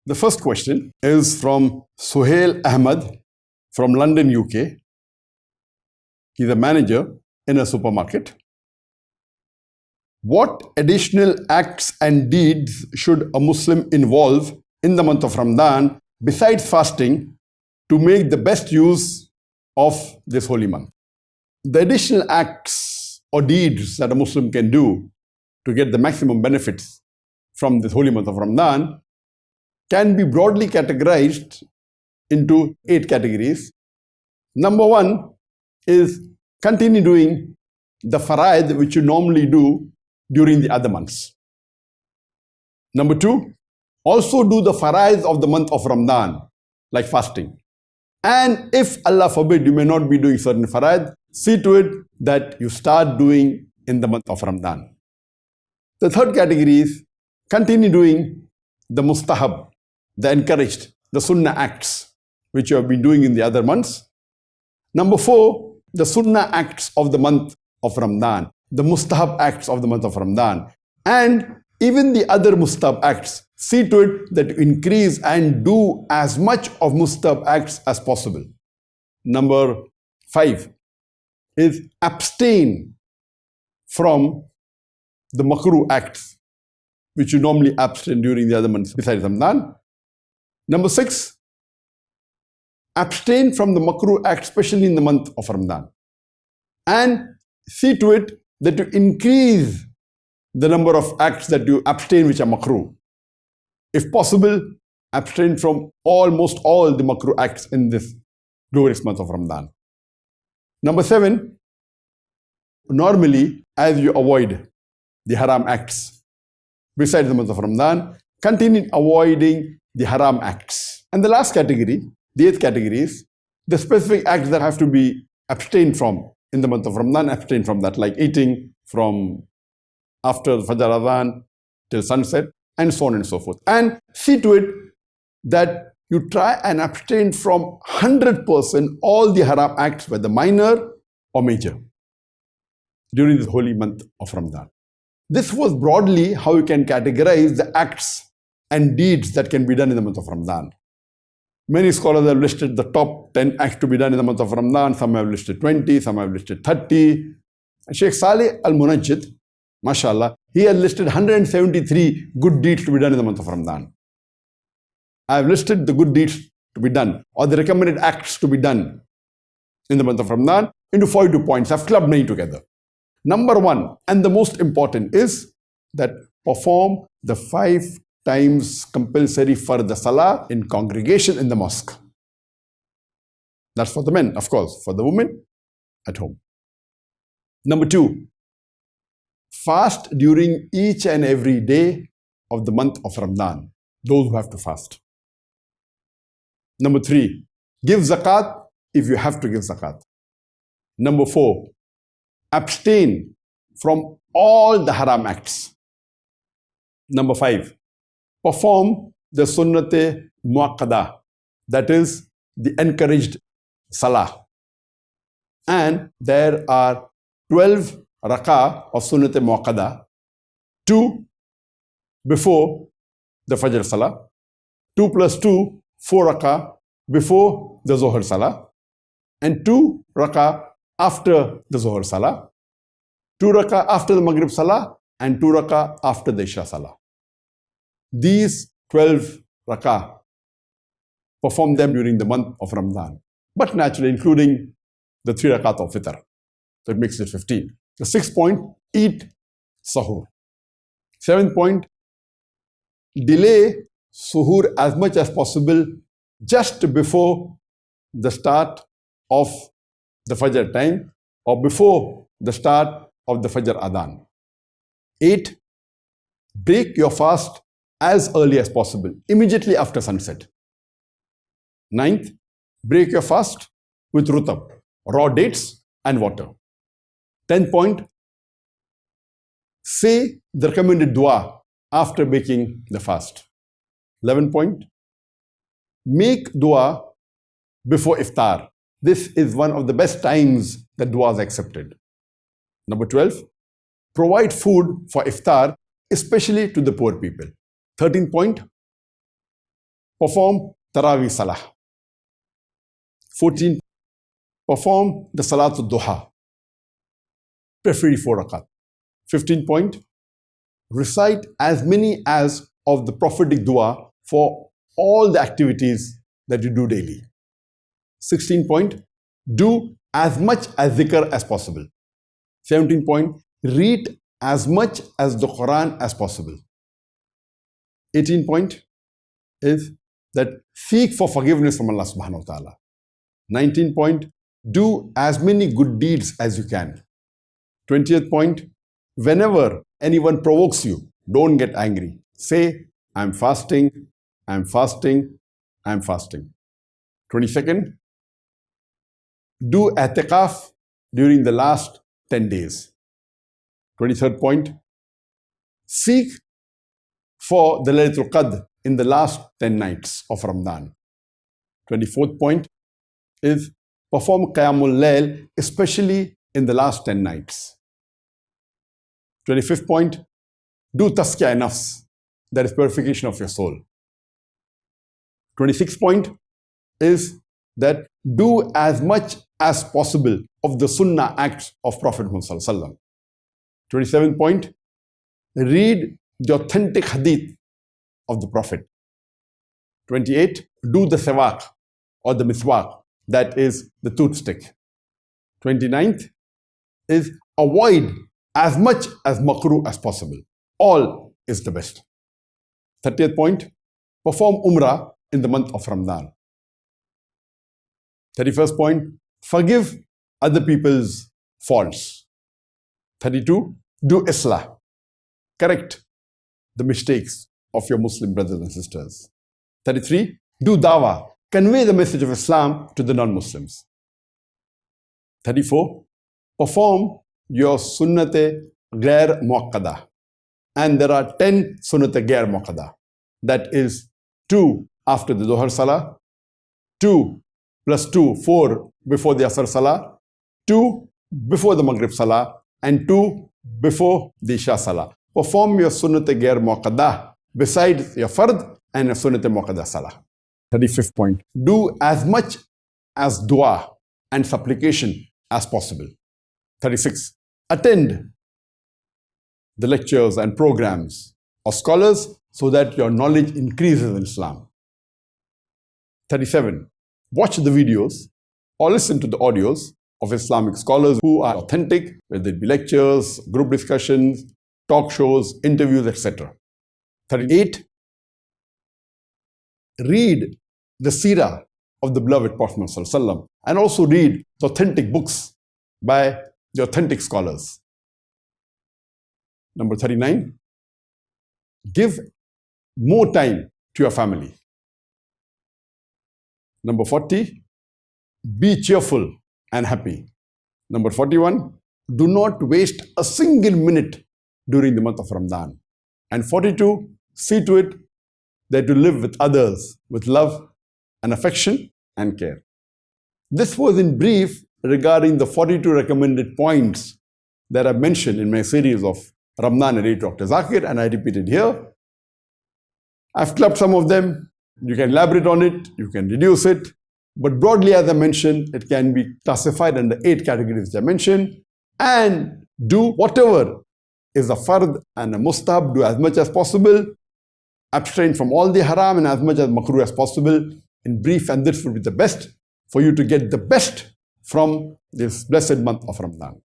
The first question is from Suhail Ahmed from London, UK. He's a manager in a supermarket. What additional acts and deeds should a Muslim involve in the month of Ramadan besides fasting to make the best use of this holy month? The additional acts or deeds that a Muslim can do to get the maximum benefits from this holy month of Ramadan can be broadly categorized into 8 categories. Number 1 is continue doing the faraid which you normally do during the other months. Number 2, also do the faraid of the month of Ramadan, like fasting. And if Allah forbid you may not be doing certain faraid, see to it that you start doing in the month of Ramadan. The third category is continue doing the mustahab, the encouraged, the sunnah acts, which you have been doing in the other months. Number 4, the sunnah acts of the month of Ramadan, the mustahab acts of the month of Ramadan. And even the other mustahab acts, see to it that you increase and do as much of mustahab acts as possible. Number 5 is abstain from the makruh acts, which you normally abstain during the other months besides Ramadan. Number 6, abstain from the makruh act, especially in the month of Ramadan. And see to it that you increase the number of acts that you abstain which are makruh. If possible, abstain from almost all the makruh acts in this glorious month of Ramadan. Number 7, normally as you avoid the haram acts besides the month of Ramadan, continue avoiding the haram acts. And the last category, the 8th category, is the specific acts that have to be abstained from in the month of Ramadan. Abstain from that, like eating from after Fajr Adhan till sunset, and so on and so forth. And see to it that you try and abstain from 100% all the haram acts, whether minor or major, during the holy month of Ramadan. This was broadly how you can categorize the acts and deeds that can be done in the month of Ramadan. Many scholars have listed the top 10 acts to be done in the month of Ramadan. Some have listed 20, some have listed 30. Sheikh Saleh Al-Munajjid, mashallah, he has listed 173 good deeds to be done in the month of Ramadan. I have listed the good deeds to be done, or the recommended acts to be done in the month of Ramadan into 42 points. I've clubbed 9 together. Number 1, and the most important, is that perform the 5 times compulsory for the salah in congregation in the mosque. That's for the men, of course. For the women, at home. Number 2, fast during each and every day of the month of Ramadan, those who have to fast. Number 3, give zakat if you have to give zakat. Number 4, abstain from all the haram acts. Number 5, perform the sunnate muakkada, that is the encouraged salah. And there are 12 rak'ah of sunnate muakkada, 2 before the Fajr salah, 2 plus 2, 4 rak'ah before the Zohar salah, and 2 rak'ah after the Zohar salah, 2 rak'ah after the Maghrib salah, and 2 rak'ah after the Isha salah. These 12 rak'ah, perform them during the month of Ramadan, but naturally including the 3 rakat of fitr. So it makes it 15. The 6th point, eat sahur. 7th point, delay suhoor as much as possible just before the start of the Fajr time or before the start of the Fajr Adhan. 8, break your fast as early as possible, immediately after sunset. 9th, break your fast with rutab, raw dates and water. 10th point, say the recommended dua after breaking the fast. 11th point, make dua before iftar. This is one of the best times that dua is accepted. Number 12, provide food for iftar, especially to the poor people. 13th point, perform Tarawih Salah. 14, perform the Salatul Duha, preferably 4 rakat. 15 point, recite as many as of the prophetic dua for all the activities that you do daily. 16 point, do as much as zikr as possible. 17 point, read as much as the Quran as possible. 18 point is that seek for forgiveness from Allah subhanahu wa ta'ala. 19 point, do as many good deeds as you can. 20th point, whenever anyone provokes you, don't get angry. Say, I'm fasting, I'm fasting, I'm fasting. 22nd, do i'tikaf during the last 10 days. 23rd point, seek for the Laylatul Qadr in the last 10 nights of Ramadan. 24th point is perform Qiyamul Layl, especially in the last 10 nights. 25th point, do Tazkiyah Nafs, that is purification of your soul. 26th point is that do as much as possible of the Sunnah acts of Prophet Muhammad. 27th point, read the authentic hadith of the Prophet. 28, do the sewak or the miswak, that is the toothstick. 29th is avoid as much as makruh as possible. All is the best. 30th point, perform umrah in the month of Ramadan. 31st point, forgive other people's faults. 32, do islah. Correct the mistakes of your Muslim brothers and sisters. 33, do dawah. Convey the message of Islam to the non-Muslims. 34, perform your sunnate ghair muakkada. And there are 10 sunnate ghair muakkada. That is 2 after the Dhuhr Salah, 2 plus 2, 4 before the Asr Salah, 2 before the Maghrib Salah, and 2 before the Isha Salah. Perform your sunnate ghair muakkada besides your fard and your sunnate muakkada Salah. 35th point, do as much as dua and supplication as possible. 36, attend the lectures and programs of scholars so that your knowledge increases in Islam. 37, watch the videos or listen to the audios of Islamic scholars who are authentic, whether it be lectures, group discussions, talk shows, interviews, etc. 38, read the seerah of the beloved Prophet ﷺ, and also read the authentic books by the authentic scholars. Number 39, give more time to your family. Number 40, be cheerful and happy. Number 41, do not waste a single minute during the month of Ramadan. And 42, see to it that you live with others with love and affection and care. This was in brief regarding the 42 recommended points that I mentioned in my series of Ramadhaan narrated Dr. Zakir, and I repeated here. I've clubbed some of them. You can elaborate on it, you can reduce it, but broadly, as I mentioned, it can be classified under 8 categories I mentioned, and do whatever is a fard and a mustahab, do as much as possible, abstain from all the haram and as much as makruh as possible. In brief, and this would be the best for you to get the best from this blessed month of Ramadan.